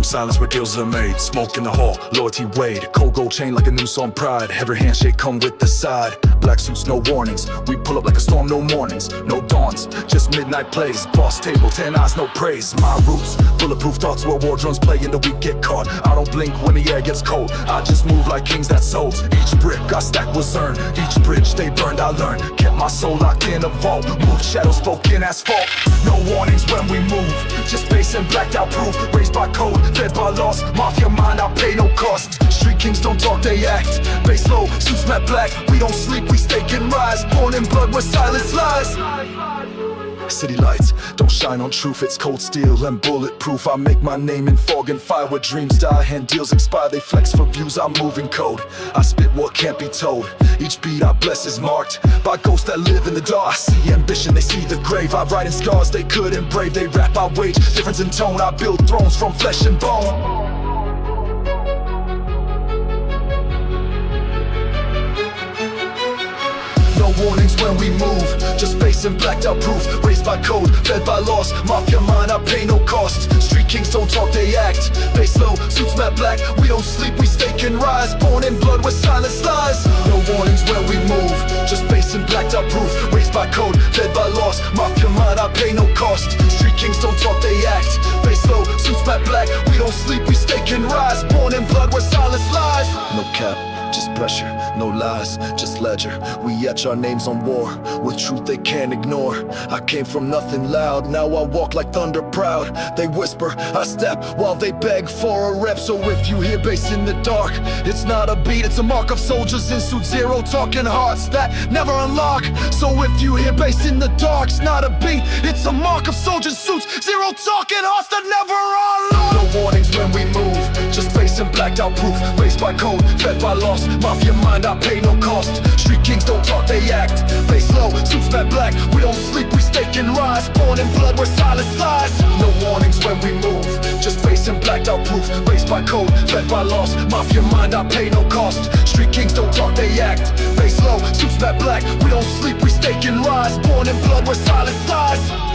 silence where deals are made. Smoke in the hall, loyalty weighed. Cold gold chain like a noose on pride. Every handshake come with the side. Black suits, no warnings. We pull up like a storm, no mornings, no dawns, just midnight plays. Boss table, 10 eyes, no praise. My roots, bulletproof thoughts where war drums play and the weak get caught. I don't blink when the air gets cold. I just move like kings that sold. Each brick I stack was earned. Each bridge they burned, I learned. Kept my soul locked in a vault. Moved shadows, spoke in asphalt. No warnings when we move. Just base and blacked out proof. Raised by code, fed by loss. Mafia mind, I pay no cost. Street kings don't talk, they act. Base low, suits matte black. We don't sleep, we stake and rise. Born in blood where silence lies. City lights don't shine on truth, it's cold steel and bulletproof. I make my name in fog and fire where dreams die. Hand deals expire, they flex for views, I'm moving code. I spit what can't be told. Each beat I bless is marked by ghosts that live in the dark. I see ambition, they see the grave. I write in scars they couldn't brave. They rap, I wage difference in tone. I build thrones from flesh and bone. No warnings when we move, just base and blacked out proof. Raised by code, fed by loss. Mafia mind, I pay no cost. Street kings don't talk, they act. Base low, suits matte black. We don't sleep, we stake and rise. Born in blood where silence lies. No warnings when we move, just base and blacked out proof. Raised by code, fed by loss. Mafia mind, I pay no cost. Street kings don't talk, they act. Base low, suits matte black. We don't sleep, we stake and rise. Born in blood where silence lies. No cap, just pressure, no lies, just ledger. We etch our names on war, with truth they can't ignore. I came from nothing loud, now I walk like thunder proud. They whisper, I step, while they beg for a rep. So if you hear bass in the dark, it's not a beat, it's a mark of soldiers in suit zero. Talking hearts that never unlock. So if you hear bass in the dark, it's not a beat, it's a mark of soldiers suits zero. Talking hearts that never unlock. No warnings when we move, just bass and blacked out proof. Raised by code, fed by loss. Mafia mind, I pay no cost. Street kings don't talk, they act. Base low, suits matte black. We don't sleep, we stake and rise. Born in blood where silence lies. No warnings when we move, just base and blacked out proof. Raised by code, fed by loss. Mafia mind, I pay no cost. Street kings don't talk, they act. Base low, suits matte black. We don't sleep, we stake and rise. Born in blood where silence lies.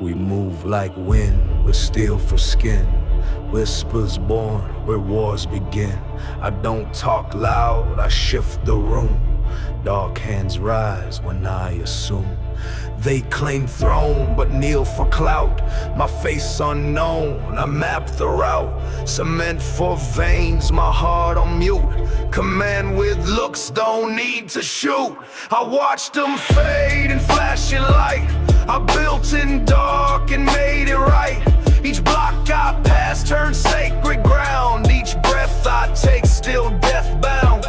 We move like wind, we're steel for skin. Whispers born where wars begin. I don't talk loud, I shift the room. Dark hands rise when I assume. They claim throne, but kneel for clout. My face unknown, I map the route. Cement for veins, my heart on mute. Command with looks, don't need to shoot. I watched them fade in flashing light. I built in dark and made it right. Each block I pass turns sacred ground. Each breath I take still death bound.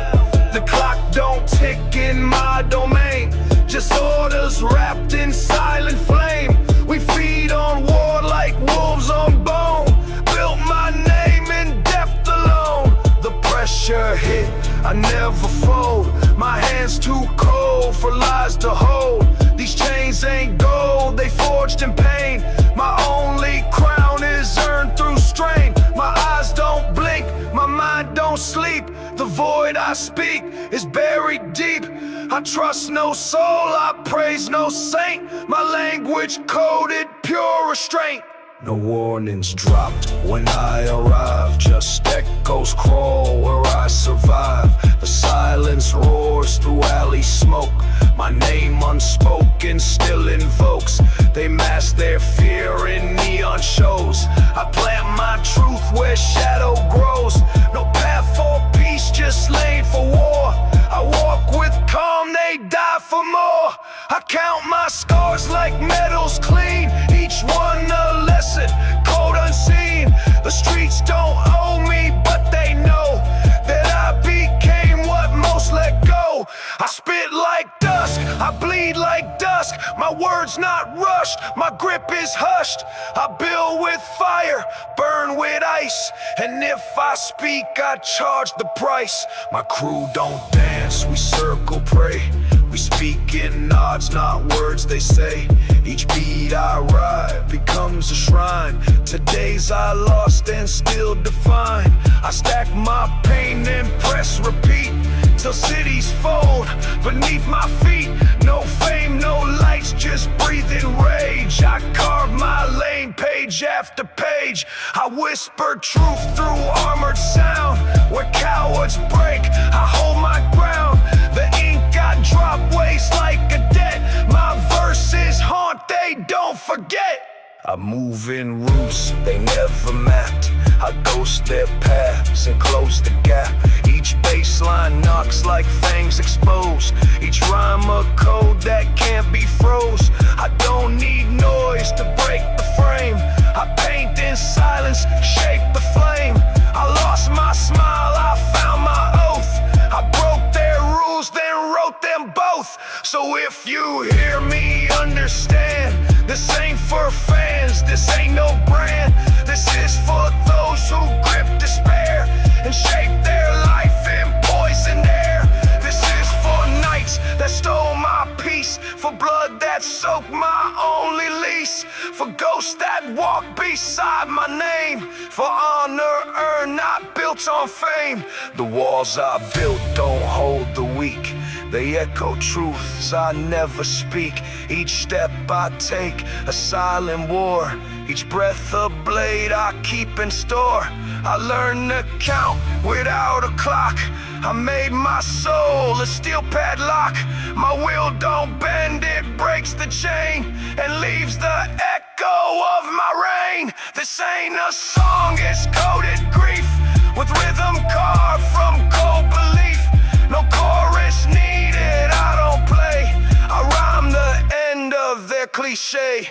The clock don't tick in my domain, just orders wrapped in silent flame. We feed on war like wolves on bone. Built my name in depth alone. The pressure hit, I never fold. My hands too cold for lies to hold. These chains ain't gold, they forged in pain. My only crown is earned through strain. My eyes don't blink, my mind don't sleep. The void I speak is buried deep. I trust no soul, I praise no saint. My language coded pure restraint. No warnings dropped when I arrive, just echoes crawl where I survive. The silence roars through alley smoke. My name unspoken still invokes. They mask their fear in neon shows. I plant my truth where shadow grows. No path for peace, just lane for war. I walk with calm, they die for more. I count my scars like medals clean, each one a lesson, code unseen. The streets don't owe me, but they know that I became what most let go. I spit like dusk, I bleed like dusk. My words not rushed, my grip is hushed. I build with fire, burn with ice. And if I speak, I charge the price. My crew don't dance, we circle pray. We speaking odds, not words they say. Each beat I ride becomes a shrine to days I lost and still define. I stack my pain and press repeat till cities fold beneath my feet. No fame, no lights, just breathing rage. I carve my lane page after page. I whisper truth through armored sound. Where cowards break, I hold my ground. The ink I drop weighs like a debt. My verses haunt, they don't forget. I move in routes they never mapped. I ghost their paths and close the gap. Each bassline knocks like fangs exposed. Each rhyme a code that can't be froze. I don't need noise to break the frame. I paint in silence, shape the flame. I lost my smile, I found my oath. I broke their rules, then wrote them both. So if you hear me, understand, this ain't for fans, this ain't no brand. This is for those who grip despair and shape their life in poison air. This is for nights that stole my peace, for blood that soaked my only lease, for ghosts that walk beside my name, for honor earned, not built on fame. The walls I built don't hold the weak. They echo truths I never speak. Each step I take, a silent war. Each breath a blade I keep in store. I learned to count without a clock. I made my soul a steel padlock. My will don't bend, it breaks the chain and leaves the echo of my reign. This ain't a song, it's coded grief, with rhythm carved from cold belief. No chorus needed, I don't play. I rhyme the end of their cliche.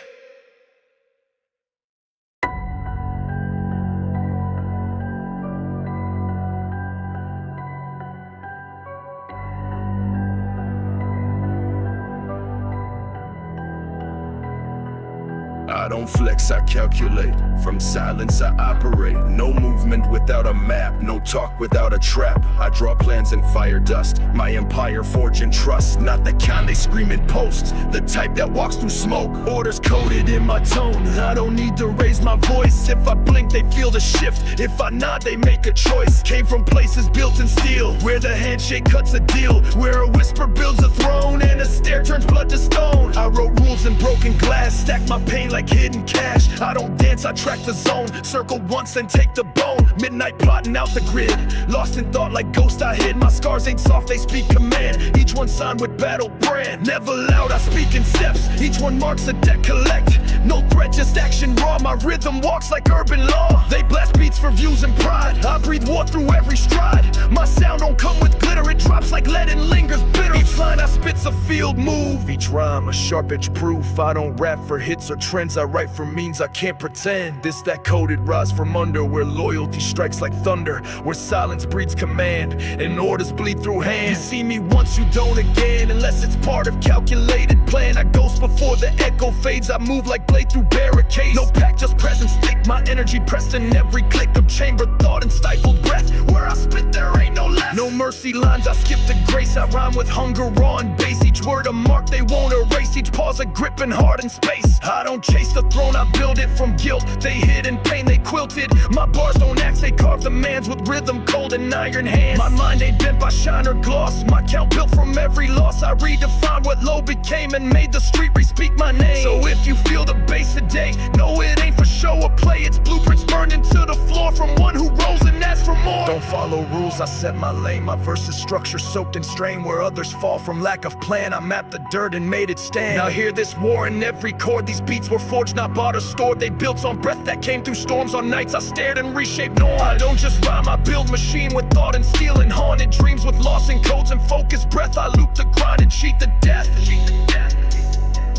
I don't flex, I calculate. From silence I operate. No movement without a map, no talk without a trap. I draw plans in fire dust. My empire forged in trust, not the kind they scream in posts. The type that walks through smoke. Orders coded in my tone. I don't need to raise my voice. If I blink, they feel the shift. If I nod, they make a choice. Came from places built in steel, where the handshake cuts a deal, where a whisper builds a throne and a stare turns blood to stone. I wrote rules in broken glass, stack my pain like hidden cash. I don't dance, I track the zone. Circle once and take the bone. Midnight plotting out the grid. Lost in thought like ghost I hid. My scars ain't soft, they speak command. Each one signed with battle brand. Never loud, I speak in steps. Each one marks a debt collect. No threat, just action raw. My rhythm walks like urban law. They blast beats for views and pride. I breathe war through every stride. My sound don't come with glitter, it drops like lead and lingers bitter. Each line I spit's a field move. Each rhyme a sharp edge proof. I don't rap for hits or trends, I write for means I can't pretend. This that coded rise from under, where loyalty strikes like thunder, where silence breeds command and orders bleed through hands. You see me once, you don't again, unless it's part of calculated plan. I ghost before the echo fades. I move like blade through barricades. No pack, just presence thick. My energy pressed in every click of chamber thought and stifled breath. Where I spit, there ain't no left. No mercy lines, I skip the grace. I rhyme with hunger, raw and base. Each word a mark they won't erase. Each pause a grip and hard in space. I don't chase the throne, I build it from guilt. They hid in pain, they quilted. My bars don't axe, they carve the mans with rhythm, cold and iron hands. My mind ain't bent by shine or gloss. My count built from every loss. I redefined what low became and made the street re-speak my name. So if you feel the bass today, know it ain't for show or play. It's blueprints burned into the floor from one who rolls and asks for more. Don't follow rules, I set my lane. My verses structure soaked in strain. Where others fall from lack of plan, I mapped the dirt and made it stand. Now hear this war in every chord. These beats were forged, not bought or stored. They built on breath that came through storms. On nights I stared and reshaped norms. I don't just rhyme, I build machine with thought and steel and haunted dreams with loss in codes and focused breath. I loop the grind and cheat the death.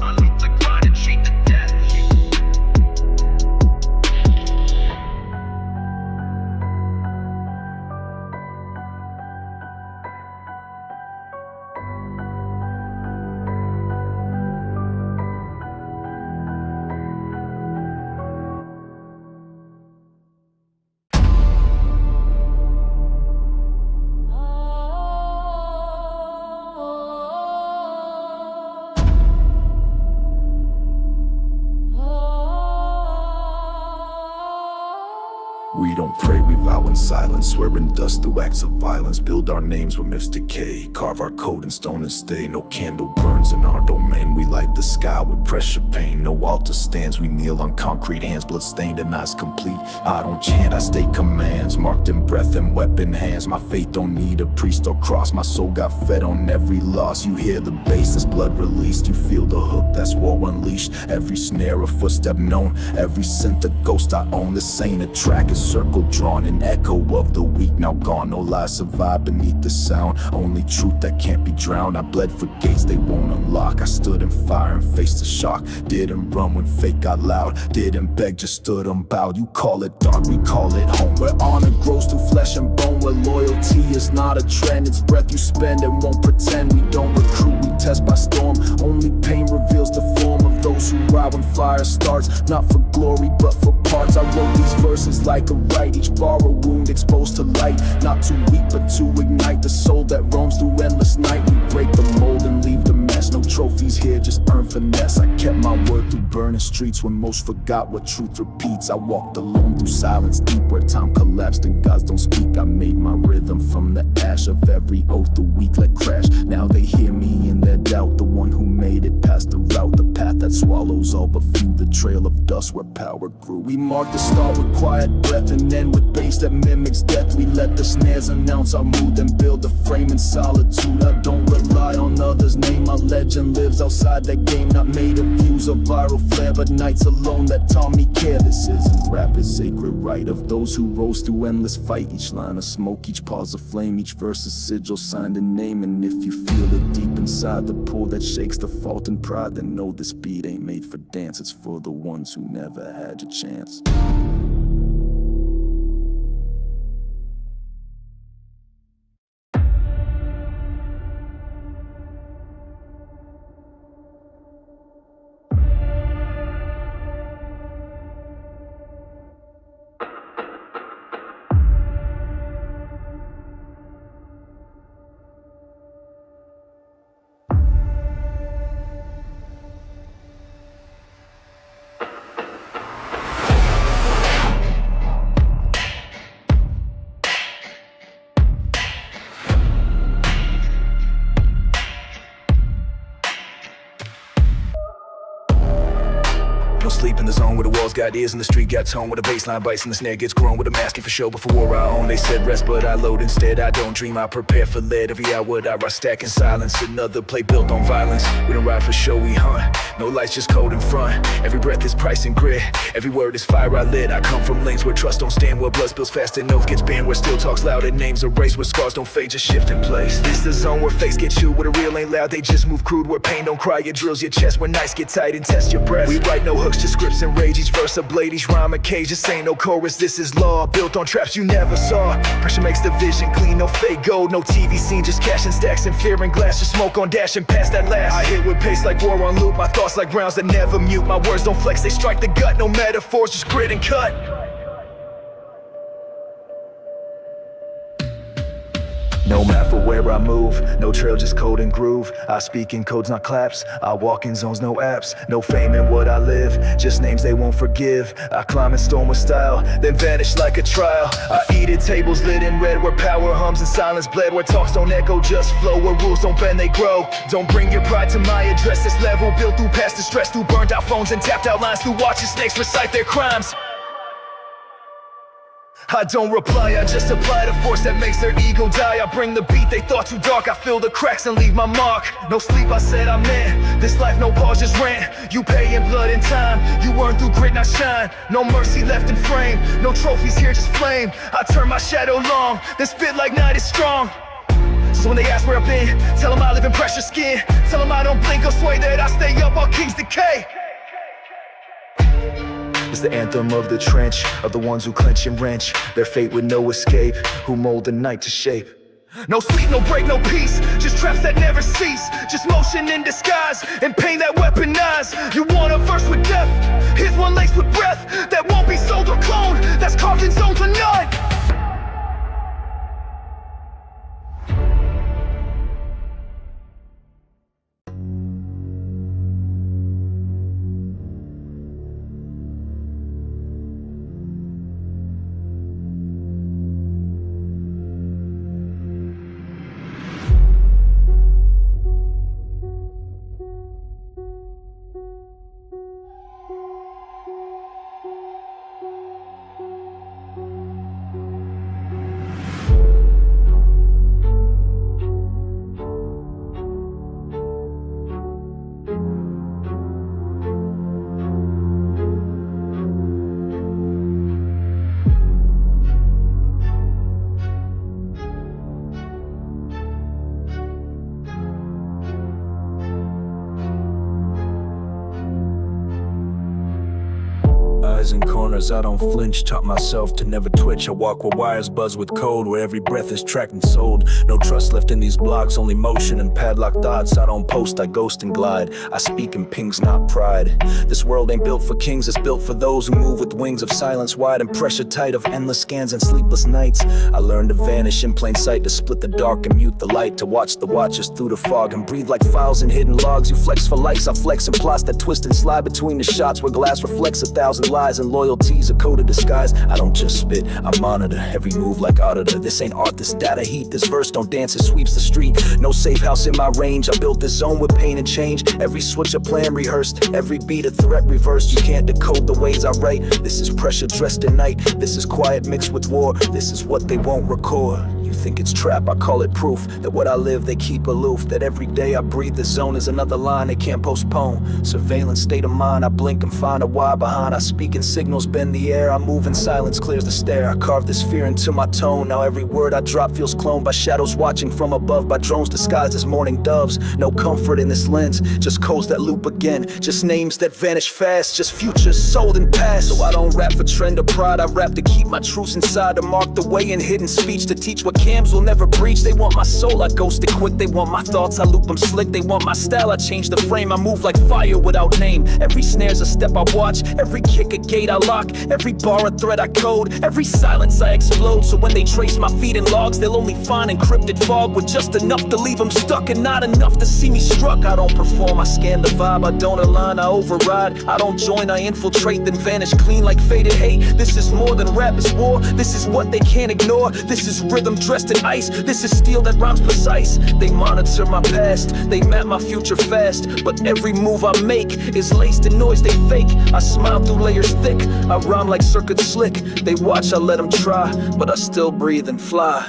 I loop the grind and cheat the death. We don't pray, we vow in silence, swear in dust through acts of violence. Build our names where myths decay, carve our code in stone and stay. No candle burns in our domain, we light the sky with pressure pain. No altar stands, we kneel on concrete hands, blood stained and eyes complete. I don't chant, I state commands, marked in breath and weapon hands. My faith don't need a priest or cross, my soul got fed on every loss. You hear the bass, that's blood released, you feel the hook, that's war unleashed. Every snare a footstep known, every scent a ghost I own. This ain't a track, it's circle drawn, an echo of the weak now gone. No lies survive beneath the sound, only truth that can't be drowned. I bled for gates they won't unlock, I stood in fire and faced the shock. Didn't run when fate got loud, didn't beg, just stood unbowed. You call it dark, we call it home, where honor grows through flesh and bone, where loyalty is not a trend, it's breath you spend and won't pretend. We don't recruit, we test by storm, only pain reveals the form of those who ride when fire starts. Not for glory but for parts, I wrote these verses like a right, each bar a wound exposed to light. Not too weak but to ignite the soul that roams through endless night. We break the mold and leave the mess, no trophies here, just earn finesse. I kept my word through burning streets when most forgot what truth repeats. I walked alone through silence deep where time collapsed and gods don't speak. I made my rhythm from the ash of every oath the weak let crash. Now they hear me in their doubt, the one who made it past the route, the path that swallows all but few, the trail of dust where power grew. We mark the start with quiet breath and end with bass that mimics death. We let the snares announce our mood and build a frame in solitude. I don't rely on others' name, my legend lives outside that game. Not made of views or viral flair, but nights alone that taught me care. This isn't rap, it's sacred right of those who rose through endless fight. Each line a smoke, each pause a flame, each verse a sigil signed a name. And if you feel it deep inside, the pull that shakes the fault and pride, then know this beat ain't made for dance, it's for the ones who never had a chance. No sleep in the zone where the walls got ears and the street got tone, where the baseline bites and the snare gets grown, where the masking for show before war I own. They said rest but I load instead, I don't dream, I prepare for lead. Every hour I rise stack in silence, another play built on violence. We don't ride for show, we hunt, no lights just cold in front. Every breath is price and grit, every word is fire I lit. I come from lanes where trust don't stand, where blood spills fast and oath gets banned, where still talks loud and names erased, where scars don't fade, just shift in place. This the zone where fakes get chewed, where the real ain't loud, they just move crude, where pain don't cry, it drills your chest, where nights get tight and test your breath. We write no hooks, just scripts and rage, each verse a blade, each rhyme a cage. This ain't no chorus, this is law, built on traps you never saw. Pressure makes the vision clean, no fake gold, no TV scene, just cash and stacks and fear and glass, just smoke on dash and past that last. I hit with pace like war on loop, my thoughts like rounds that never mute. My words don't flex, they strike the gut, no metaphors, just grit and cut. No map for where I move, no trail, just code and groove. I speak in codes, not claps, I walk in zones, no apps. No fame in what I live, just names they won't forgive. I climb and storm with style, then vanish like a trial. I eat at tables lit in red, where power hums and silence bled, where talks don't echo, just flow, where rules don't bend, they grow. Don't bring your pride to my address, this level built through past distress, through burnt out phones and tapped out lines, through watching snakes recite their crimes. I don't reply, I just apply the force that makes their ego die. I bring the beat they thought too dark, I fill the cracks and leave my mark. No sleep, I said I'm in this life, no pause, just rant. You pay in blood and time, you earn through grit, not shine. No mercy left in frame, no trophies here, just flame. I turn my shadow long, then spit like night is strong. So when they ask where I've been, tell them I live in pressure skin. Tell them I don't blink or sway, that I stay up while kings decay. It's the anthem of the trench, of the ones who clench and wrench their fate with no escape, who mold the night to shape. No sleep, no break, no peace, just traps that never cease, just motion in disguise, and pain that weaponize. You want a verse with death, here's one laced with breath, that won't be sold or cloned, that's carved in zones of none. lies and corners, I don't flinch. Taught myself to never twitch. I walk where wires buzz with code, where every breath is tracked and sold. No trust left in these blocks, only motion and padlocked thoughts. I don't post, I ghost and glide. I speak in pings, not pride. This world ain't built for kings, it's built for those who move with wings of silence wide and pressure tight of endless scans and sleepless nights. I learned to vanish in plain sight, to split the dark and mute the light, to watch the watchers through the fog and breathe like files and hidden logs. You flex for likes, I flex and plots that twist and slide between the shots, where glass reflects 1,000 lies and loyalties, a code of disguise. I don't just spit, I monitor every move like auditor. This ain't art, this data heat. This verse don't dance, it sweeps the street. No safe house in my range, I built this zone with pain and change. Every switch a plan rehearsed, every beat a threat reversed. You can't decode the ways I write. This is pressure dressed in night, this is quiet mixed with war. This is what they won't record. You think it's trap, I call it proof that what I live they keep aloof. That every day I breathe, this zone is another line they can't postpone. Surveillance state of mind, I blink and find a why behind. I speak in signals, bend the air, I move in silence, clears the stare. I carve this fear into my tone, now every word I drop feels cloned by shadows watching from above, by drones disguised as morning doves. No comfort in this lens, just codes that loop again, just names that vanish fast, just futures sold and past. So I don't rap for trend or pride, I rap to keep my truths inside, to mark the way in hidden speech, to teach what cams will never breach. They want my soul, I ghost it quick. They want my thoughts, I loop them slick. They want my style, I change the frame. I move like fire without name. Every snare's a step I watch, every kick a gate I lock, every bar a thread I code, every silence I explode. So when they trace my feet in logs, they'll only find encrypted fog with just enough to leave them stuck and not enough to see me struck. I don't perform, I scan the vibe, I don't align, I override. I don't join, I infiltrate, then vanish clean like faded hate. This is more than rap, it's war. This is what they can't ignore. This is rhythm dressed in ice. This is steel that rhymes precise. They monitor my past, they map my future fast, but every move I make is laced in noise they fake. I smile through layers thick, I rhyme like circuits slick. They watch, I let them try, but I still breathe and fly.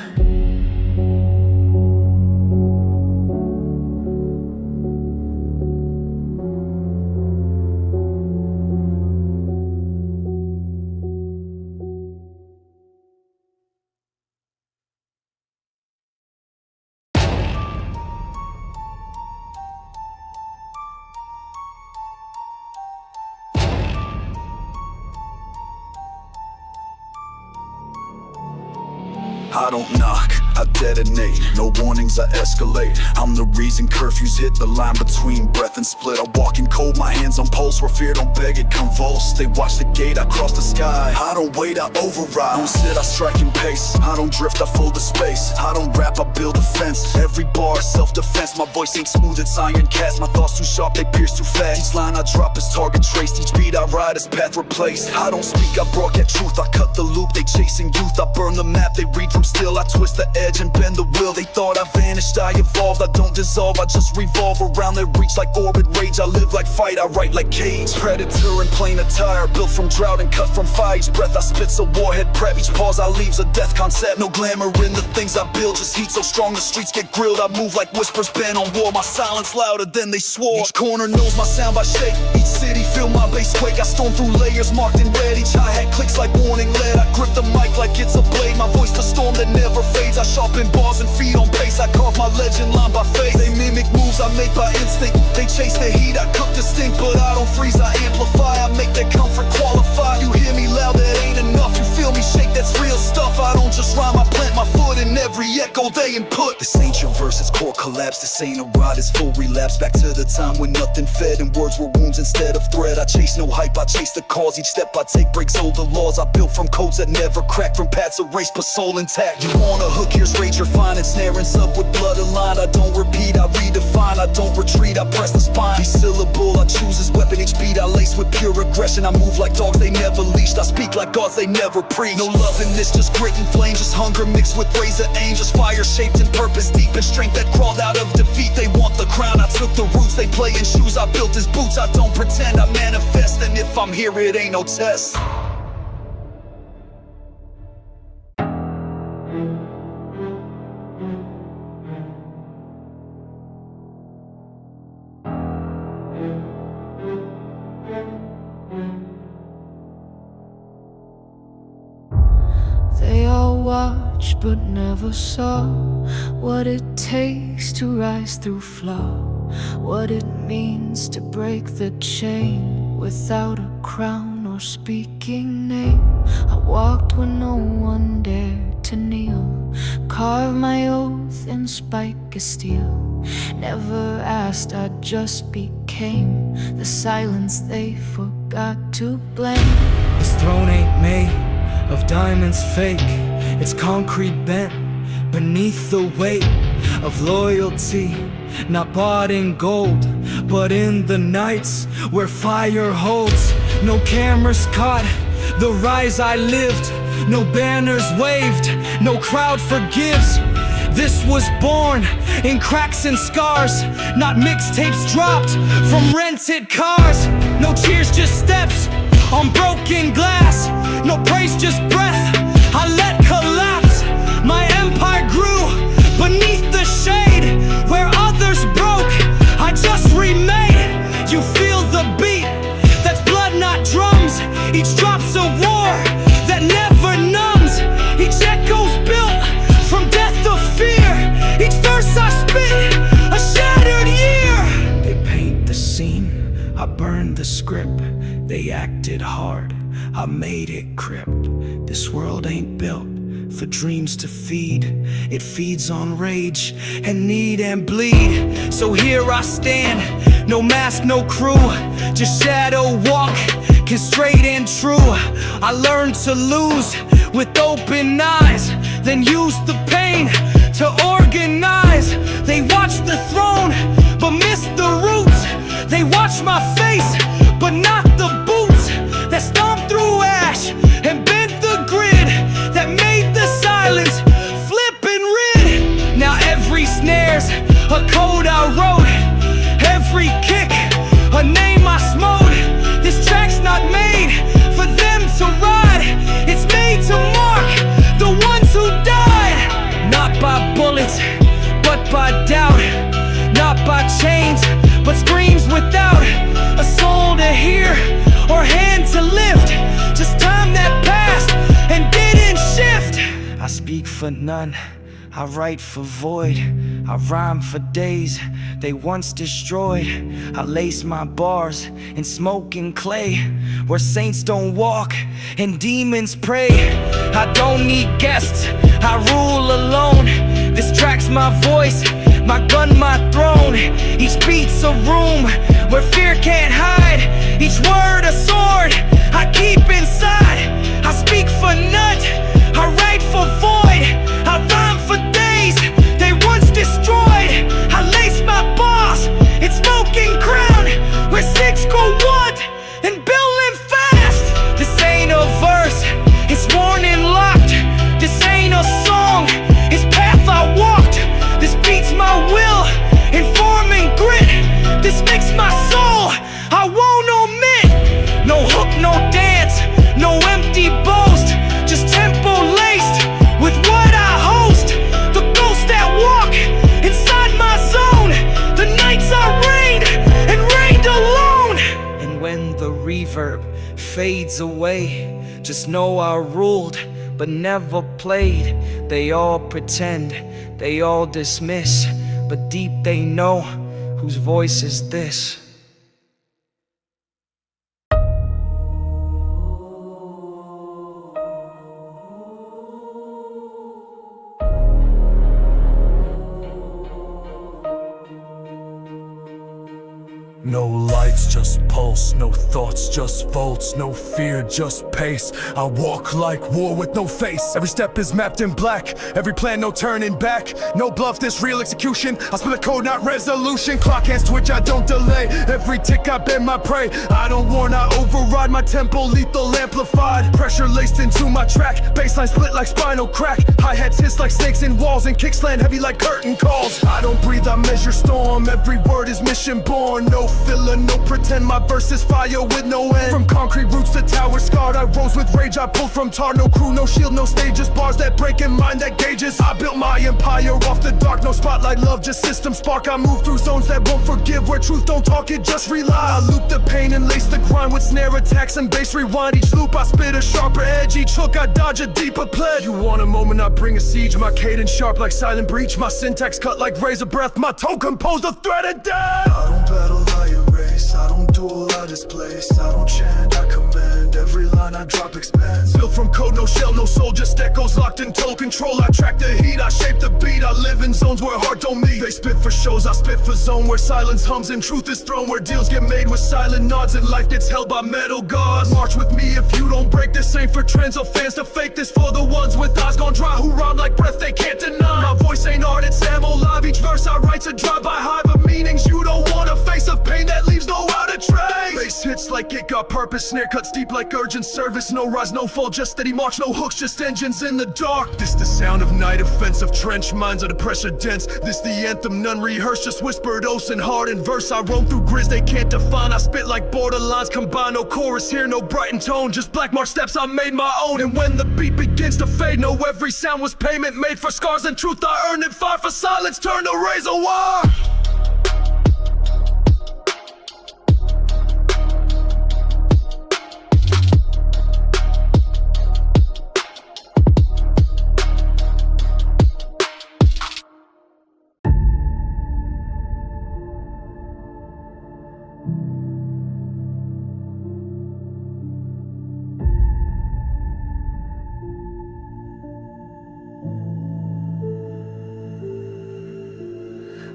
I don't knock, I detonate. No warnings, I escalate. I'm the reason curfews hit the line between breath and split. I walk in cold, my hands on pulse, where fear don't beg, it convulse. They watch the gate, I cross the sky. I don't wait, I override. I don't sit, I strike in pace. I don't drift, I fold the space. I don't rap, I build a fence. Every bar is self-defense. My voice ain't smooth, it's iron cast. My thoughts too sharp, they pierce too fast. Each line I drop is target traced. Each beat I ride is path replaced. I don't speak, I broadcast truth. I cut the loop, they chasing youth. I burn the map, they read from still. I twist the edge and bend the wheel. They thought I vanished, I evolved. I don't dissolve, I just revolve around their reach like orbit rage. I live like fight, I write like cage. Predator in plain attire, built from drought and cut from fire. Each breath I spit's a warhead prep. Each pause I leave's a death concept. No glamour in the things I build, just heat so strong the streets get grilled. I move like whispers bent on war, my silence louder than they swore. Each corner knows my sound by shake, each city feel my bass quake. I storm through layers marked in red, each hi-hat clicks like warning lead. I grip the mic like it's a blade, my voice the storm that never fades. I sharpen bars and feed on pace, I carve my legend line by faith. They mimic moves I make by instinct, they chase the heat, I cook distinct. But I don't freeze, I amplify, I make that comfort qualify. You hear me loud, that ain't enough. You feel me shake, that's real stuff. I don't just rhyme, I plant my foot in every echo they input. This ain't your verse, it's core collapse. This ain't a ride, it's full relapse. Back to the time when nothing fed and words were wounds instead of thread. I chase no hype, I chase the cause. Each step I take breaks older laws. I built from codes that never crack, from paths erased but soul intact. You want a hook, here's rage refined and snare and sub with blood aligned. I don't repeat, I redefine. I don't retreat, I press the spine. Each syllable I choose as weapon, each beat I lace with pure aggression. I move like dogs they never leashed, I speak like gods they never preach. No love in this, just grit and flame, just hunger mixed with razor aim. Just fire shaped in purpose, deep in strength that crawled out of defeat. They want the crown, I took the roots. They play in shoes, I built his boots. I don't pretend, I manifest. And if I'm here, it ain't no test. They all watch but never saw what it takes to rise through flaw, what it means to break the chain without a crown or or speaking name. I walked when no one dared to kneel, carved my oath in spike of steel. Never asked, I just became the silence they forgot to blame. This throne ain't made of diamonds fake. It's concrete bent beneath the weight of loyalty, not bought in gold, but in the nights where fire holds. No cameras caught the rise I lived, no banners waved, no crowd forgives. This was born in cracks and scars, not mixtapes dropped from rented cars. No cheers, just steps on broken glass. No praise, just breath I let collapse. My empire grew beneath the shade where others broke. I just remade. You feel the beat, that's blood, not drums. Each drop's a war that never numbs. Each echo's built from death of fear. Each verse I spit, a shattered year. They paint the scene, I burned the script. They acted hard, I made it crypt. This world ain't built for dreams to feed. It feeds on rage and need and bleed. So here I stand, no mask, no crew, just shadow walk, straight and true. I learned to lose with open eyes, then use the pain to organize. They watch the throne, but miss the roots. They watch my face, but not the boots that stomped through ash and bent the grid, that made the silence flip and rid. Now every snare's a code I wrote, every kick a name I smote. This track's not made for them to ride, it's made to mark the ones who died. Not by bullets, but by doubt. Not by chains, but screams without a soul to hear or hand to lift. Just time that passed and didn't shift. I speak for none, I write for void. I rhyme for days they once destroyed. I lace my bars in smoke and clay, where saints don't walk and demons pray. I don't need guests, I rule alone. This track's my voice, my gun, my throne. Each beat's a room where fear can't hide. Each word a sword I keep inside. I speak for none, I write for void. I rhyme for days they once destroyed. I lace my boss in smoking crown, where six go one and building fast. This ain't a verse, it's worn and locked. This ain't a song, it's path I walked. This beats my will, informing grit. This makes my soul, I won't omit. No hook, no dance, no empty boast, just tempo laced with what I host. The ghosts that walk inside my zone, the nights I reigned and reigned alone. And when the reverb fades away, just know I ruled but never played. They all pretend, they all dismiss, but deep they know whose voice is this. No lights, just pulse, no thoughts, just volts, no fear, just pace. I walk like war with no face. Every step is mapped in black, every plan, no turning back. No bluff, this real execution. I spit the code, not resolution. Clock hands twitch, I don't delay. Every tick I bend my prey. I don't warn, I override. My tempo lethal amplified. Pressure laced into my track. Bassline split like spinal crack. Hi-hats hiss like snakes in walls, and kicks land heavy like curtain calls. I don't breathe, I measure storm. Every word is mission born. No filler, no pretend, my verse is fire with no end. From concrete roots to tower scarred, I rose with rage, I pulled from tar. No crew, no shield, no stages, bars that break in mind that gauges. I built my empire off the dark, no spotlight, love, just system spark. I move through zones that won't forgive, where truth don't talk, it just rely. I loop the pain and lace the grind with snare attacks and bass rewind. Each loop I spit a sharper edge, each hook I dodge a deeper pledge. You want a moment, I bring a siege, my cadence sharp like silent breach. My syntax cut like razor breath, my tone composed a thread of death. I don't battle, I erase. I don't duel, I displace. I don't chant, I command. Every I drop expands. Built from code, no shell, no soul, just echoes locked in total control. I track the heat, I shape the beat. I live in zones where heart don't meet. They spit for shows, I spit for zone, where silence hums and truth is thrown, where deals get made with silent nods and life gets held by metal gods. March with me if you don't break. This ain't for trends or fans to fake. This for the ones with eyes gone dry who rhyme like breath they can't deny. My voice ain't art, it's ammo live. Each verse I write's a drive-by hive of meanings you don't want, a face of pain that leaves no out of trace. Bass hits like it got purpose, snare cuts deep like urgent service. No rise, no fall, just steady march, no hooks, just engines in the dark. This the sound of night, offensive trench minds under pressure dense. This the anthem, none rehearsed, just whispered oaths and hard in verse. I roam through grizz they can't define. I spit like borderlines combine, no chorus here, no brighten tone, just black march steps I made my own. And when the beat begins to fade, know every sound was payment made for scars and truth I earned, and fire for silence turned to razor wire.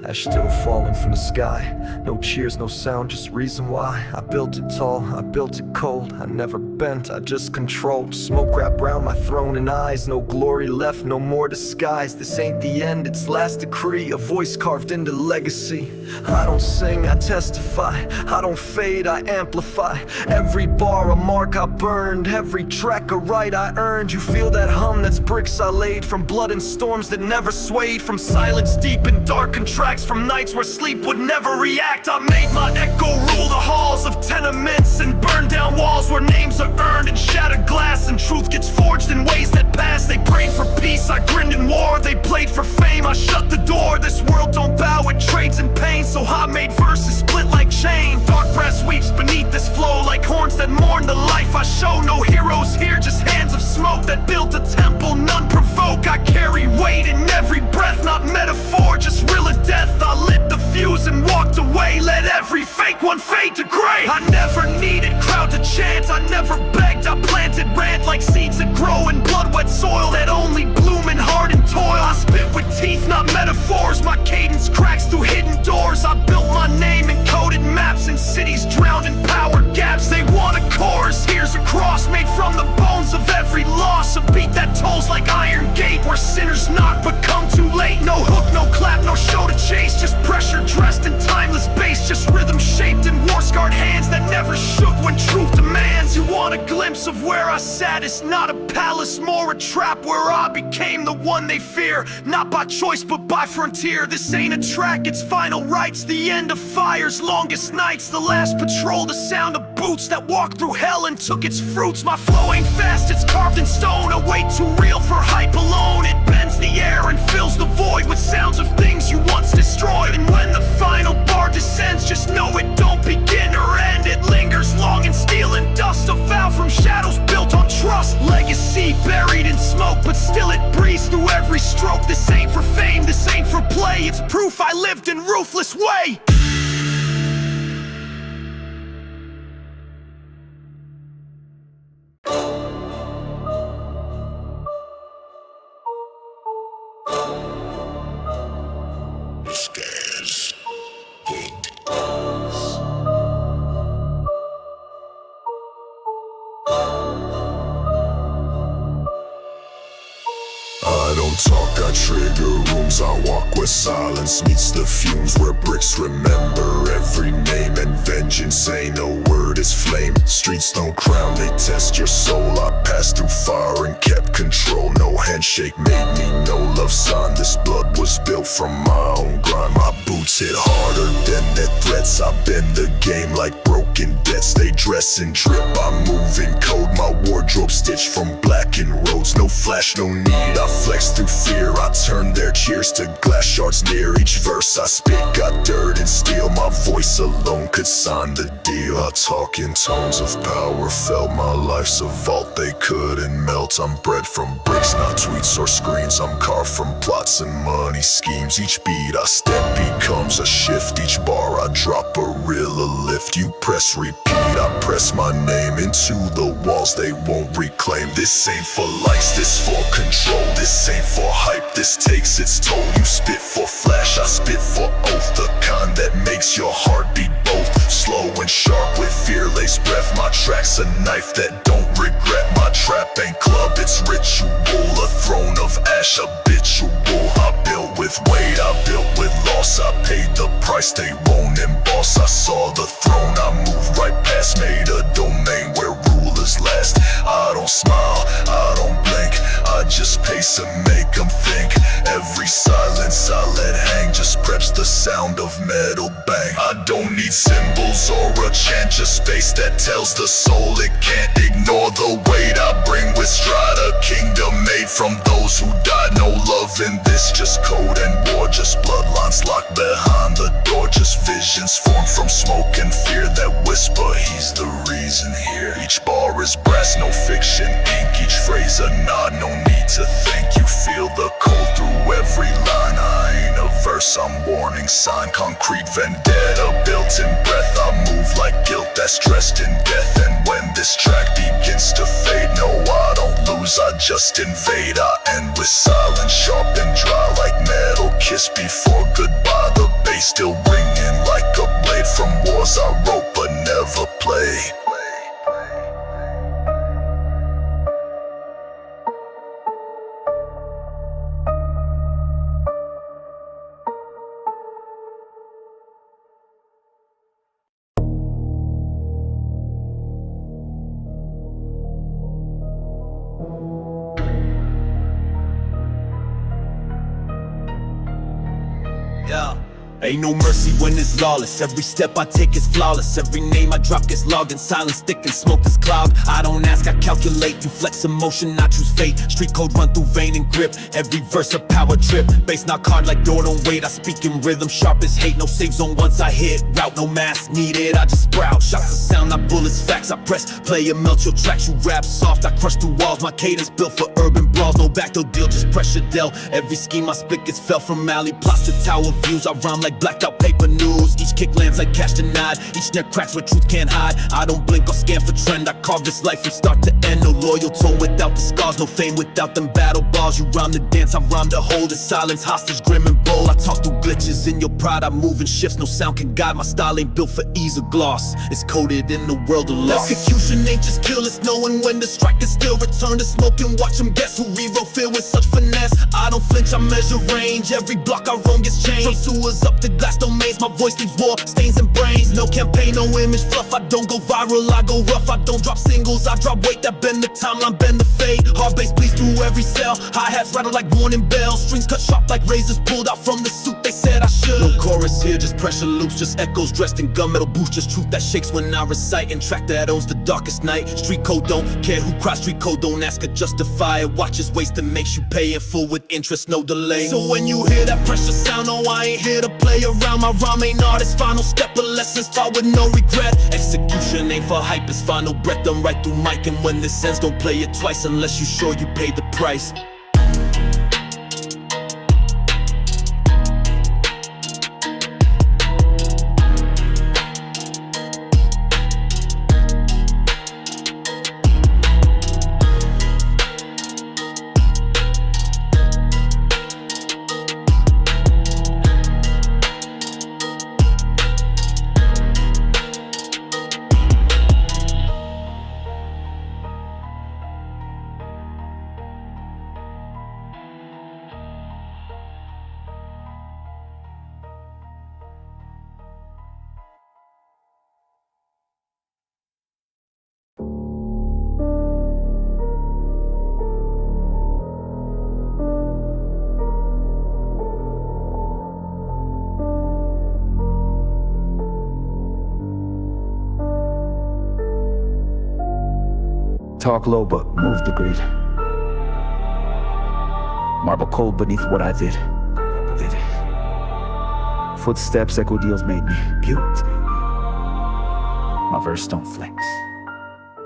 Ash still falling from the sky. No cheers, no sound, just reason why. I built it tall, I built it cold. I never bent, I just controlled. Smoke wrapped round my throne and eyes. No glory left, no more disguise. This ain't the end, it's last decree. A voice carved into legacy. I don't sing, I testify. I don't fade, I amplify. Every bar a mark I burned. Every track a right I earned. You feel that hum, that's bricks I laid. From blood and storms that never swayed. From silence deep and dark and tracks. From nights where sleep would never react. I made my echo rule the halls of tenements and burned down walls where names are earned and shattered glass and truth gets forged in ways that pass. They prayed for peace, I grinned in war. They played for fame, I shut the door. This world don't bow, it trades in pain. So I made verses split like chain. Dark brass weeps beneath this flow like horns that mourn the life I show. No heroes here, just hands of smoke that built a temple none provoke. I carry weight in every breath, not metaphor, just real or death. I lit the fuse and walked away. Let every fake one fade to gray. I never needed crowd to chant, I never begged. I planted rant like seeds that grow in blood-wet soil that only bloom in hard and toil. I spit with teeth, not metaphors. My cadence cracks through hidden doors. I built my name in coded maps in cities drowned in power gaps. They want a chorus, here's a cross made from the bones of every loss. A beat that tolls like Iron Gate, where sinners knock but come too late. No hook, no clap, no show to chase. Just pressure dressed in timeless bass. Just rhythm shaped in war-scarred hands that never shook when truth demands. You want a glimpse of where I sat? It's not a palace, more a trap where I became the one they fear. Not by choice but by frontier. This ain't a track, it's final rites. The end of fires, longest nights. The last patrol, the sound of boots that walked through hell and took its fruits. My flow ain't fast, it's carved in stone. A weight too real for hype alone. It bends the air and fills the void with sounds of things you once destroyed. And when the final bar descends, just know it don't begin or end. It lingers long in steel and dust. A vow from shadows built on trust. Legacy buried in smoke, but still it breathes through every stroke. This ain't for fame, this ain't for play. It's proof I lived in ruthless way. I don't talk, I trigger rooms. I walk where silence meets the fumes, where bricks remember every name and vengeance ain't a word, it's flame. Streets don't crown, they test your soul. I passed through fire and kept control. No handshake made me no love sign. This blood was built from my own grind. My boots hit harder than their threats. I bend the game like broken debts. They dress and drip, I move in code. My wardrobe stitched from blackened roads. no flash, no need. I flex through fear, I turn their cheers to glass shards near. Each verse I spit got dirt and steel. My voice alone could sign the deal. I talk in tones of power, felt my life's a vault they couldn't melt. I'm bred from bricks, not tweets or screens. I'm carved from plots and money schemes. Each beat I step becomes a shift. Each bar I drop a reel, a lift. You press repeat, I press my name into the walls they won't reclaim. This ain't for likes, this for control. This ain't for hype, this takes its toll. You spit for flash, I spit for oath. The kind that makes your heart beat both. Slow and sharp with fear-laced breath. My track's a knife that don't regret. My trap ain't club, it's ritual. A throne of ash, habitual. I built with weight, I built with loss. I paid the price they won't emboss. I saw the throne, I moved right past. Made a domain where rulers last. I don't smile, I don't blink. I just pace and make them think. Every silence I let hang just preps the sound of metal bang. I don't need symbols or a chant, just space that tells the soul it can't ignore the weight I bring with stride. A kingdom made from those who died. No love in this, just code and war. Just bloodlines locked behind the door. Just visions formed from smoke and fear that whisper he's the reason here. Each bar is brass, no fiction ink. Each phrase a nod, no need to think. You feel the cold through every line. I ain't a verse, I'm warning sign. Concrete vendetta built in breath. I move like guilt that's dressed in death. And when this track begins to fade, no, I don't lose, I just invade. I end with silence, sharp and dry like metal. Kiss before goodbye, the bass still ringing like a blade from wars I wrote but never play. Ain't no mercy when it's lawless. Every step I take is flawless. Every name I drop gets logged in silence, thick and smoke this cloud. I don't ask, I calculate. You flex emotion, I choose fate. Street code run through vein and grip. Every verse a power trip. Bass knock hard like door, don't wait. I speak in rhythm, sharp as hate. No save zone once I hit. Route, no mask needed, I just sprout. Shots of sound, not bullets, facts. I press play and melt your tracks. You rap soft, I crush through walls. My cadence built for urban brawls. No backdoor deal, just pressure dealt. Every scheme I spit gets fell from alley plots to tower views. I rhyme like blacked out paper news. Each kick lands like cash denied. Each snare cracks where truth can't hide. I don't blink or scan for trend. I carve this life from start to end. No loyal tone without the scars. No fame without them battle bars. You rhyme to dance, I rhyme to hold in silence. Hostage, grim and bold. I talk through glitches in your pride. I move in shifts, no sound can guide. My style ain't built for ease or gloss. It's coded in the world of loss. Execution ain't just kill, it's knowing when to strike and still return to smoke and watch them guess who reroll feel with such finesse. I don't flinch, I measure range. Every block I roam gets changed. From sewers up to glass domains, my voice leaves war stains and brains. No campaign, no image fluff. I don't go viral, I go rough. I don't drop singles, I drop weight that bend the timeline, bend the fade. Hard bass bleeds through every cell. Hi-hats rattle like warning bells. Strings cut sharp like razors pulled out from the suit they said I should. No chorus here, just pressure loops, just echoes dressed in gunmetal boots. Just truth that shakes when I recite, and track that owns the darkest night. Street code don't care who cries, street code don't ask or justify it. Watch as waste and makes you pay in full with interest, no delay. So when you hear that pressure sound, no, I ain't here to play around. My rhyme ain't artist, final step of lessons taught with no regret. Execution ain't for hype, it's final breath. I'm right through mic, and when this ends, don't play it twice unless you sure you paid the price. Talk low, but move the greed. Marble cold beneath what I did. Footsteps echo deals made me butte. My verse don't flex,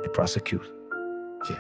they prosecute. Yeah.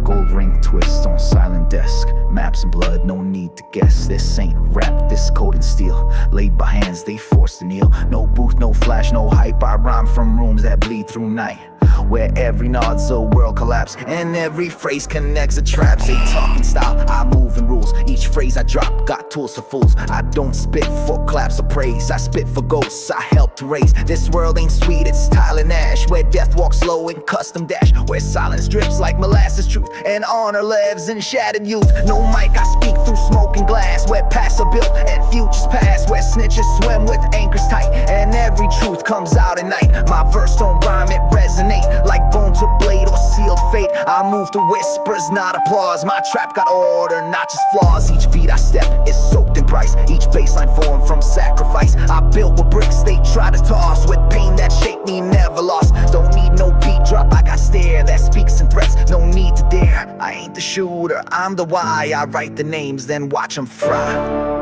Gold ring twist on silent desk. Maps and blood, no need to guess. This ain't rap, this code and steel. Laid by hands, they forced to kneel. No booth, no flash, no hype. I rhyme from rooms that bleed through night, where every nod's a world collapse, and every phrase connects a trap. Say talking style, I move in rules. Each phrase I drop, got tools for fools. I don't spit for claps of praise, I spit for ghosts I helped to raise. This world ain't sweet, it's tile and ash, where death walks slow in custom dash, where silence drips like molasses truth, and honor lives in shattered youth. No mic, I speak through smoke and glass, where pasts are built and futures pass, where snitches swim with anchors tight, and every truth comes out at night. My verse don't rhyme, it resonate like bone to blade or sealed fate. I move to whispers, not applause. My trap got order, not just flaws. Each beat I step is soaked in price. Each baseline formed from sacrifice. I built with bricks they try to toss, with pain that shaped me, never lost. Don't need no beat drop, I got stare that speaks in threats. No need to dare, I ain't the shooter, I'm the why. I write the names, then watch them fry.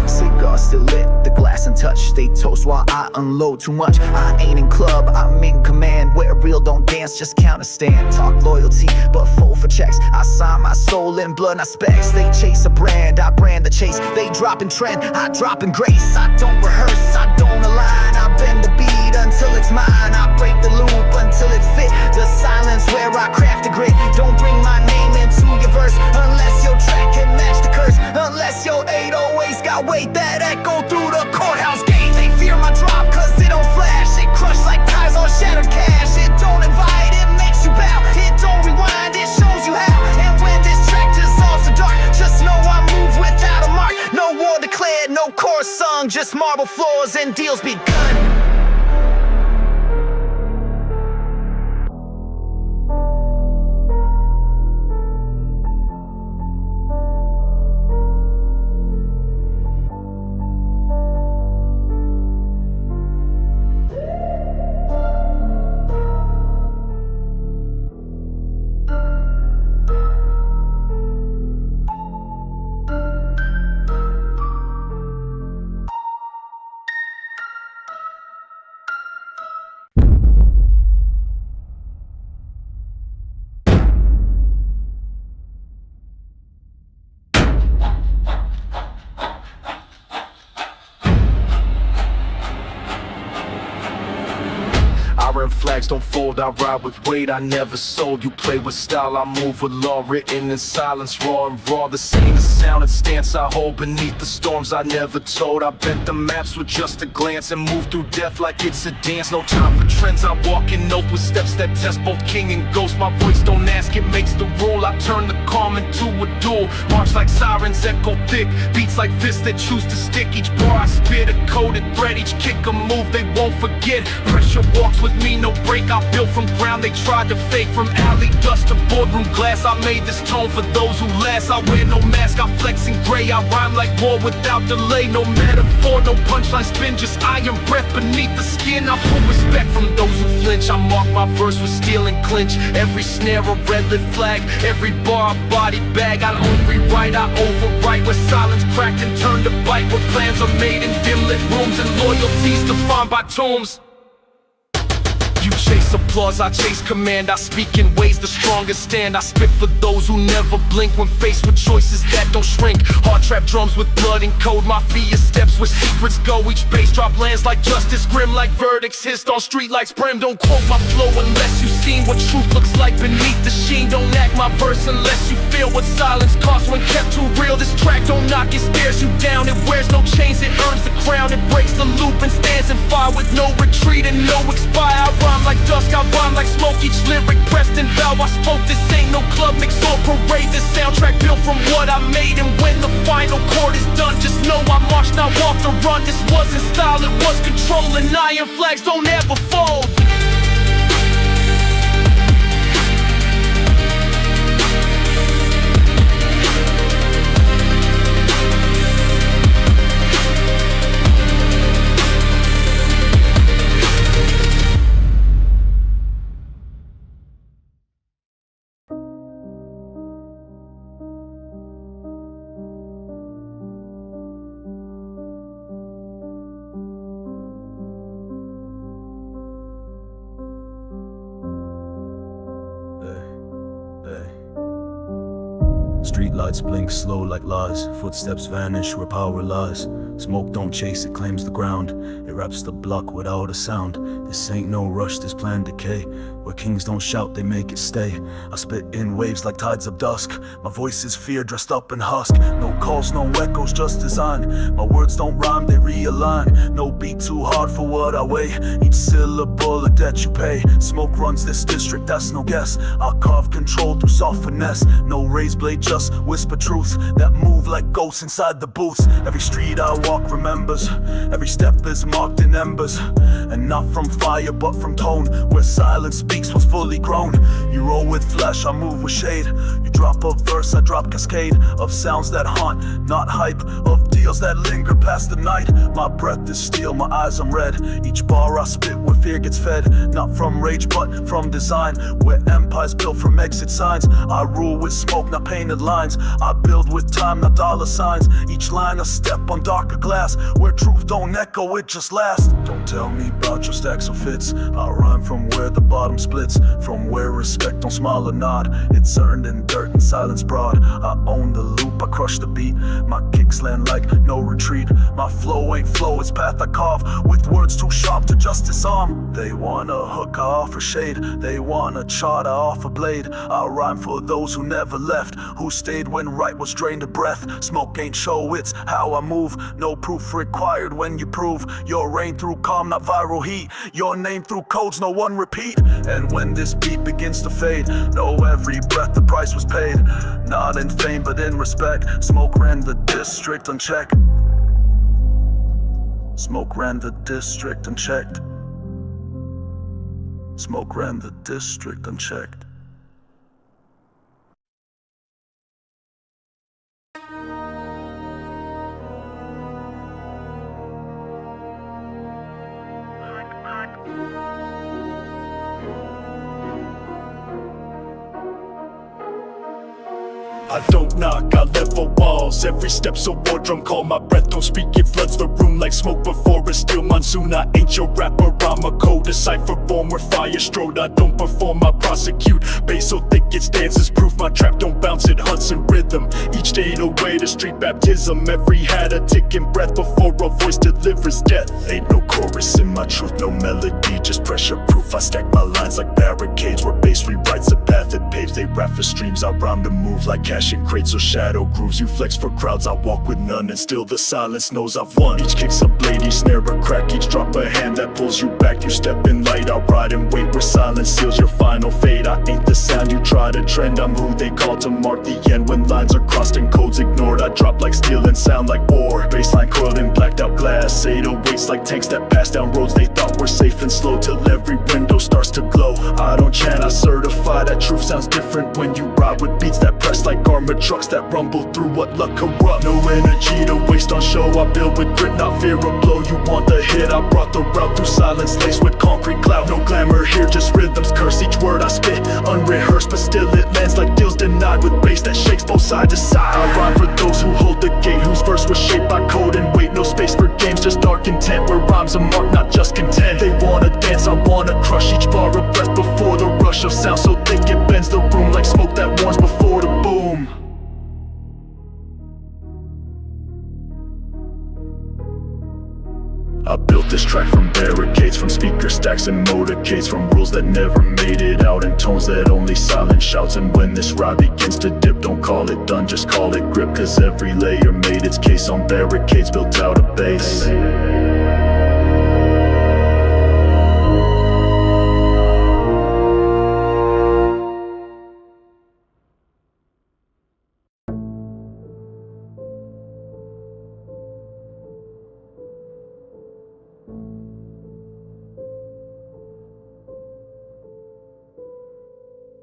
Cigar still lit, the glass untouched. They toast while I unload too much. I ain't in club, I'm in command, where real don't dance, just counter stand. Talk loyalty, but fold for checks. I sign my soul in blood, not specs. They chase a brand, I brand the chase. They drop in trend, I drop in grace. I don't rehearse, I don't align. I bend the beat until it's mine. I break the loop until it fit. The silence where I craft the grit. Don't bring my name into your verse unless your track can match the curse. Unless your 808's got weight that echo through the courthouse gate. They fear my drop cause it don't flash. It crush like tires on shattered cash. It don't invite, it makes you bow. It don't rewind, it shows you how. And when this track dissolves the dark, just know I move without a mark. No war declared, no chorus sung, just marble floors and deals begun. Flags don't fold, I ride with weight, I never sold. You play with style, I move with law, written in silence, raw and raw. The same sound and stance I hold beneath the storms I never told. I bent the maps with just a glance and move through death like it's a dance. No time for trends, I walk in oath with steps that test both king and ghost. My voice don't ask, it makes the rule. I turn the calm into a duel. March like sirens echo thick, beats like fists that choose to stick. Each bar I spit a coded thread, each kick a move they won't forget. Pressure walks with me, no break. I built from ground they tried to fake. From alley dust to boardroom glass, I made this tone for those who last. I wear no mask, I flex in gray. I rhyme like war without delay. No metaphor, no punchline spin, just iron breath beneath the skin. I pull respect from those who flinch. I mark my verse with steel and clinch. Every snare a red lit flag, every bar a body bag. I don't rewrite, I overwrite. Where silence cracked and turned to bite. Where plans are made in dim lit rooms and loyalties defined by tombs. You chase applause, I chase command. I speak in ways the strongest stand. I spit for those who never blink when faced with choices that don't shrink. Hard trap drums with blood and code. MAFIA steps where secrets go. Each bass drop lands like justice, grim like verdicts hissed on streetlights. Brim, don't quote my flow unless you've seen what truth looks like beneath the sheen. Don't act my verse unless you feel what silence costs when kept too real. This track don't knock, it stares you down. It wears no chains, it earns the crown. It breaks the loop and stands in fire with no retreat and no expire. I rhyme like dusk, I rhyme like smoke. Each lyric pressed in vow. I spoke, this ain't no club mix or parade. This soundtrack built from what I made. And when the final chord is done, just know I marched, not walked or run. This wasn't style, it was control. And iron flags don't ever fold. Streetlights blink slow like lies. Footsteps vanish where power lies. Smoke don't chase, it claims the ground. It wraps the block without a sound. This ain't no rush, this planned decay. Where kings don't shout, they make it stay. I spit in waves like tides of dusk. My voice is fear dressed up in husk. No calls, no echoes, just design. My words don't rhyme, they realign. No beat too hard for what I weigh. Each syllable a debt you pay. Smoke runs this district, that's no guess. I'll carve control through soft finesse. No razed blade, just whisper truth that move like ghosts inside the booths. Every street I walk remembers. Every step is marked in embers. And not from fire but from tone. Where silence speaks was fully grown. You roll with flesh, I move with shade. You drop a verse, I drop cascade. Of sounds that haunt, not hype. Of deals that linger past the night. My breath is steel, my eyes I'm red. Each bar I spit where fear gets fed. Not from rage but from design. Where empires built from exit signs. I rule with smoke, not painted lines. I build with time, not dollar signs. Each line a step on darker glass. Where truth don't echo, it just lasts. Don't tell me about your stacks or fits. I rhyme from where the bottom splits. From where respect don't smile or nod. It's earned in dirt and silence broad. I own the loop, I crush the beat. My kicks land like no retreat. My flow ain't flow, it's path I carve. With words too sharp to just disarm. They wanna hook, I offer shade. They wanna chart, I offer blade. I rhyme for those who never left. Who stayed when right was drained of breath. Smoke ain't show, it's how I move. No proof required when you prove your reign through calm, not viral heat. Your name through codes, no one repeat. And when this beat begins to fade, know every breath the price was paid. Not in fame but in respect. Smoke ran the district unchecked. Smoke ran the district unchecked. Smoke ran the district unchecked. I don't knock, I level walls. Every step's a war drum call. My breath don't speak, it floods the room like smoke before a steel monsoon. I ain't your rapper, I'm a code, a cipher born where fire strode. I don't perform, I prosecute. Bass so thick it stands as proof. My trap don't bounce, it hunts in rhythm. Each day the way to street baptism. Every had a ticking breath before a voice delivers death. Ain't no chorus in my truth, no melody, just pressure proof. I stack my lines like barricades where bass rewrites the path it paves. They rap for streams, I rhyme to move like cash in crates or shadow grooves. You flex for crowds, I walk with none, and still the silence knows I've won. Each kick's a blade, each snare a crack, each drop a hand that pulls you back. You step in light, I ride and wait where silence seals your final fate. I ain't the sound you try to trend, I'm who they call to mark the end. When lines are crossed and codes ignored, I drop like steel and sound like war. Baseline coiled in blacked out glass, 808s like tanks that pass down roads they thought were safe and slow. Till every window starts to glow. I don't chant, I certify that truth sounds different when you ride with beats that press like armored trucks that rumble through what luck corrupt. No energy to waste on show, I build with grit, not fear of blow. You want the hit, I brought the route through silence laced with concrete cloud. No glamour here, just rhythms curse. Each word I spit, unrehearsed, but still it lands like deals denied. With bass that shakes both side to side. I rhyme for those who hold the gate, whose verse was shaped by code and weight. No space for games, just dark intent, where rhymes are marked, not just content. They wanna dance, I wanna crush. Each bar a breath before the rush of sound so thick it bends the room like smoke that warns before the boom. I built this track from barricades, from speaker stacks and motorcades, from rules that never made it out, and tones that only silence shouts. And when this ride begins to dip, don't call it done, just call it grip. Cause every layer made its case on barricades, built out a base.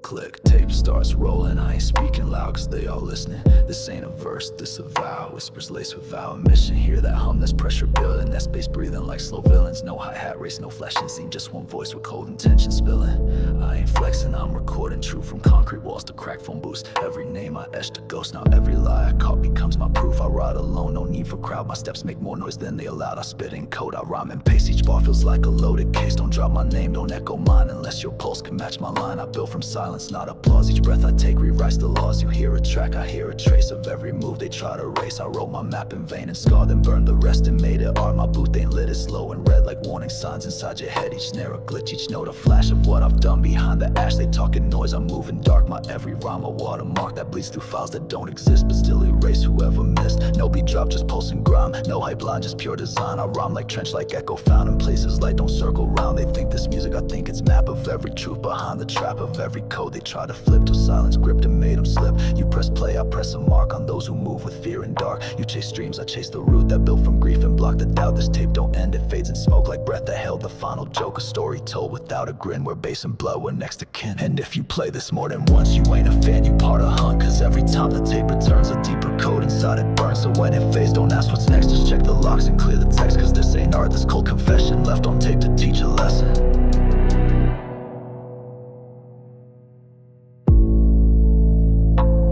Click, tape starts rolling, I ain't speaking loud cause they all listening. This ain't a verse, this a vow, whispers laced with vow and mission. Hear that hum, that's pressure building, that space breathing like slow villains. No hi-hat race, no flashing scene, just one voice with cold intention spilling. I ain't flexing, I'm recording true, from concrete walls to crack phone booths. Every name I etched a ghost, now every lie I caught becomes my proof. I ride alone, no need for crowd, my steps make more noise than they allowed. I spit in code, I rhyme and pace, each bar feels like a loaded case. Don't drop my name, don't echo mine unless your pulse can match my line. I built from silence silence, not applause. Each breath I take rewrites the laws. You hear a track, I hear a trace of every move they try to erase. I wrote my map in vain and scarred and burned the rest and made it art. My booth ain't lit, it's low and red like warning signs inside your head. Each snare a glitch, each note a flash of what I've done. Behind the ash they talking noise, I'm moving dark. My every rhyme a watermark that bleeds through files that don't exist but still erase whoever missed. No beat drop, just pulse and grime. No hype line, just pure design. I rhyme like trench, like echo found in places light don't circle round. They think this music, I think it's map of every truth behind the trap of every code they try to flip till silence gripped and made them slip. You press play, I press a mark on those who move with fear and dark. You chase streams, I chase the root that built from grief and block the doubt. This tape don't end, it fades in smoke like breath that held the final joke. A story told without a grin, where bass and blood were next to kin. And if you play this more than once, you ain't a fan, you part of hunt. Cause every time the tape returns, a deeper code inside it burns. So when it fades, don't ask what's next, just check the locks and clear the text. Cause this ain't art, this cold confession left on tape to teach a lesson.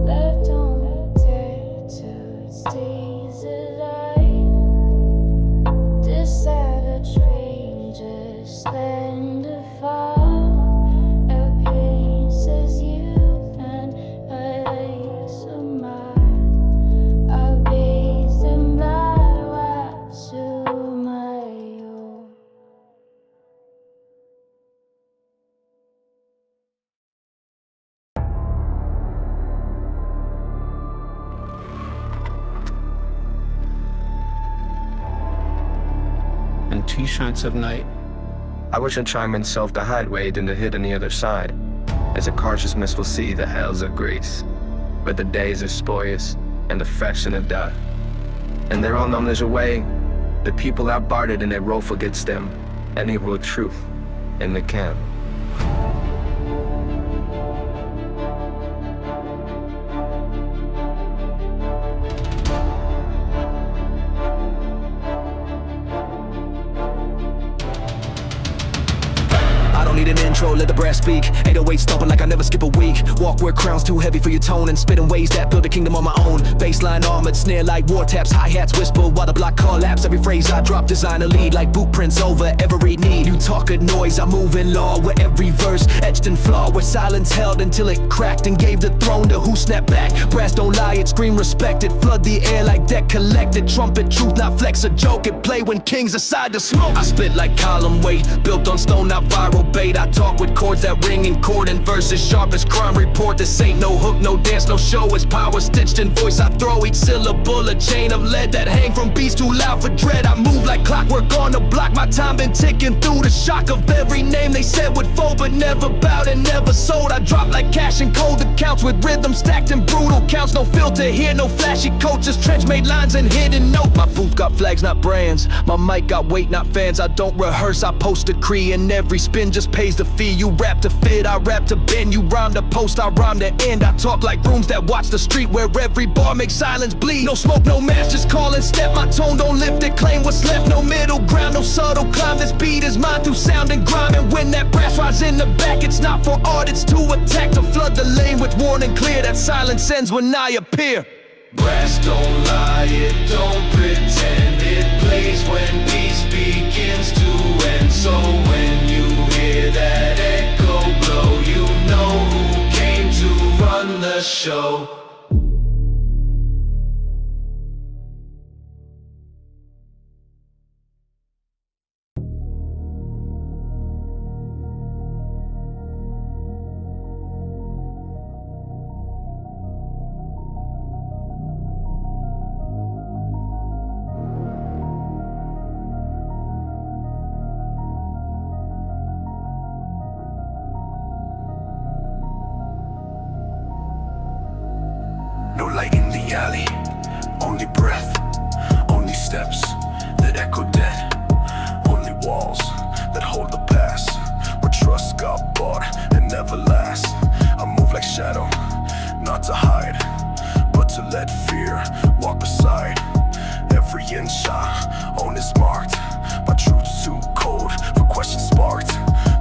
Left on the tape till it stays alive. Decide a train, just spend a file. A piece as you and a lace of mine. A beast and blood was to my own. And 2 shots of night. I wish a chime in self the highway than to hit on the other side. As a cautious miss will see the hells of grace, but the days are spurious and the fraction of death. And their own knowledge away, the people are bartered and their role forgets them, and they wrote truth in the camp. I don't need an intro, let the brass speak. 808 stomping like I never skip a week. Walk where crowns too heavy for your tone, and spit in ways that build a kingdom on my own. Bassline armored, snare like war taps, hi-hats whisper while the block collapse. Every phrase I drop, design a lead like boot prints over every need. You talk at noise, I move in law, where every verse etched in flaw, where silence held until it cracked and gave the throne to who snapped back. Brass don't lie, it scream respected, flood the air like debt collected. Trumpet truth, not flex a joke, it play when kings decide to smoke. I spit like column weight, built on stone, not viral bait. I talk with chords that ring in chord and verses sharp as crime report. This ain't no hook, no dance, no show, it's power stitched in voice. I throw each syllable a chain of lead that hang from beats too loud for dread. I move like clockwork on the block, my time been ticking through the shock of every name they said would fold but never bowed and never sold. I drop like cash in cold accounts with rhythm stacked in brutal counts. No filter here, no flashy coaches, trench made lines and hidden note. My booth got flags, not brands, my mic got weight, not fans. I don't rehearse, I post decree, and every spin just pays the fee. You rap to fit, I rap to bend. You rhyme to post, I rhyme to end. I talk like rooms that watch the street, where every bar makes silence bleed. No smoke, no match, just call and step. My tone don't lift it, claim what's left. No middle ground, no subtle climb. This beat is mine through sound and grime. And when that brass rides in the back, it's not for art, it's to attack. To flood the lane with warning clear, that silence ends when I appear. Brass don't lie, it don't pretend. It plays when peace begins to end. So when you hear that echo blow, you know who came to run the show. No light in the alley, only breath, only steps that echo dead, only walls that hold the past, where trust got bought and never lasts. I move like shadow, not to hide, but to let fear walk beside. Every inch I own is marked by truths too cold for questions sparked.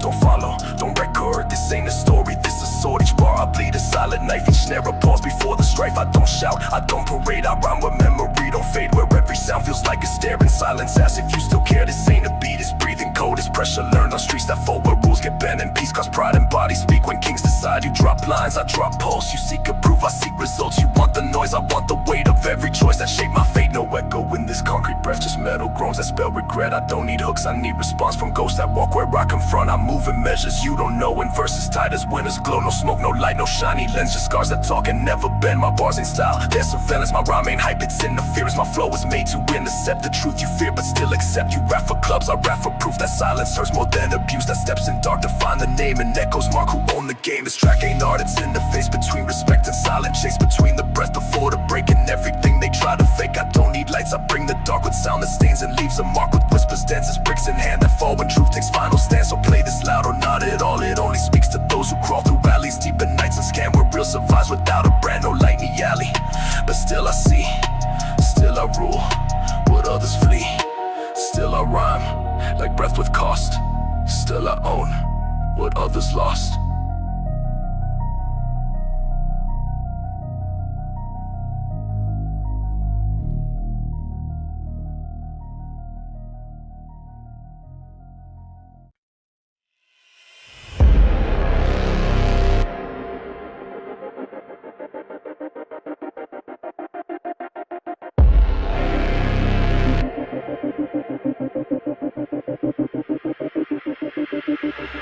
Don't follow, don't record, this ain't a story, this a sword. Each bar I bleed a silent knife, each snare a pause before the strife. I don't shout, I don't parade, I rhyme with memory, don't fade, where every sound feels like a stare in silence. Ask if you still care, this ain't a beat, it's breathing cold, it's pressure learned on streets that fold, where rules rules get bent in peace, cause pride and body speak. When kings decide, you drop lines, I drop pulse. You seek approve, I seek results. You want the noise, I want the weight of every choice that shaped my fate. No echo in this concrete breath, just metal groans that spell regret. I don't need hooks, I need response from ghosts that walk where I confront. I move in measures you don't know, in verses tight as winters glow. No smoke, no light, no shiny lens, just scars that talk and never bend. My bars ain't style, they're surveillance. My rhyme ain't hype, it's interference. My flow is made to intercept the truth you fear but still accept. You rap for clubs, I rap for proof that silence hurts more than abuse. That steps in dark to find the name and echoes mark who own the game. This track ain't art, it's in the face between respect and silent chase. Between the breath before the break and everything they try to fake. I don't need lights, I bring the dark with sound that stains and leaves a mark with whispers, dances, bricks in hand that fall when truth takes final stand. So play this loud or not at all, it only speaks to those who crawl through alleys deep in nights and scan where real survives without a brand, no light in the alley. But still I see, still I rule what others flee. Still I rhyme like breath with cost. Still I own what others lost.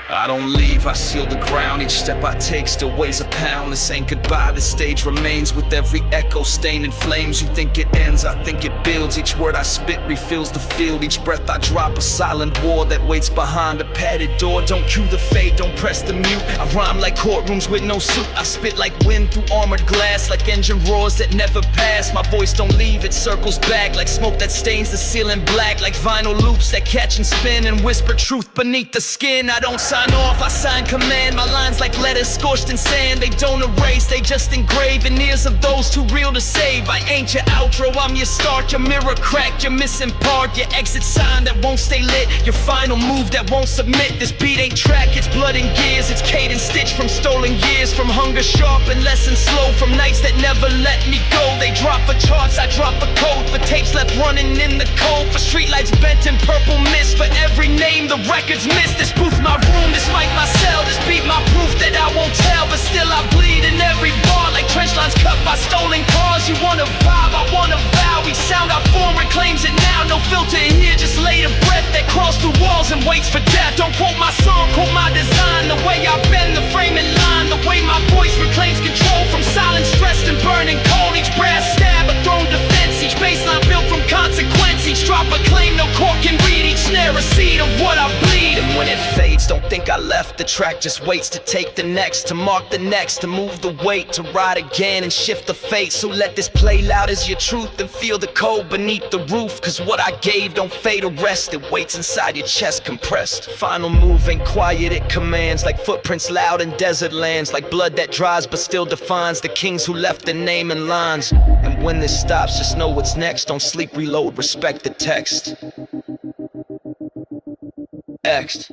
I don't leave, I seal the ground. Each step I take still weighs a pound. This ain't goodbye, this stage remains with every echo stained in flames. You think it ends, I think it builds. Each word I spit refills the field. Each breath I drop a silent war that waits behind a padded door. Don't cue the fade, don't press the mute. I rhyme like courtrooms with no suit. I spit like wind through armored glass, like engine roars that never pass. My voice don't leave, it circles back like smoke that stains the ceiling black. Like vinyl loops that catch and spin and whisper truth beneath the skin. I don't sign off, I sign command. My lines like letters scorched in sand. They don't erase, they just engrave in ears of those too real to save. I ain't your outro, I'm your start. Your mirror cracked, your missing part. Your exit sign that won't stay lit. Your final move that won't submit. This beat ain't track, it's blood and gears. It's cadence stitched from stolen years. From hunger sharp and lessons slow. From nights that never let me go. They drop for charts, I drop a code. For tapes left running in the cold. For streetlights bent in purple mist. For every name the records miss. This booth my room, this mic my cell. This beat my proof that I won't tell. But still I bleed in every bar. Like trench lines cut by stolen cars. You wanna vibe, I wanna vow. Each sound I form reclaims it now. No filter here, just lay the breath that crawls through walls and waits for death. Don't quote my song, quote my design. The way I bend the frame in line. The way my voice reclaims control. From silence stressed and burning cold. Each brass stab, a thrown defense. Each baseline built from consequence. Each drop a claim no court can read. Each snare a seed of what I bleed. And when it fades, don't think I left. The track just waits to take the next. To mark the next, to move the weight. To ride again and shift the fate. So let this play loud as your truth. And feel the cold beneath the roof. Cause what I gave don't fade or rest. It waits inside your chest compressed. Final move ain't quiet, it commands. Like footprints loud in desert lands. Like blood that dries but still defines the kings who left their name in lines. And when this stops, just know what's next. Don't sleep, reload, respect the text. Next.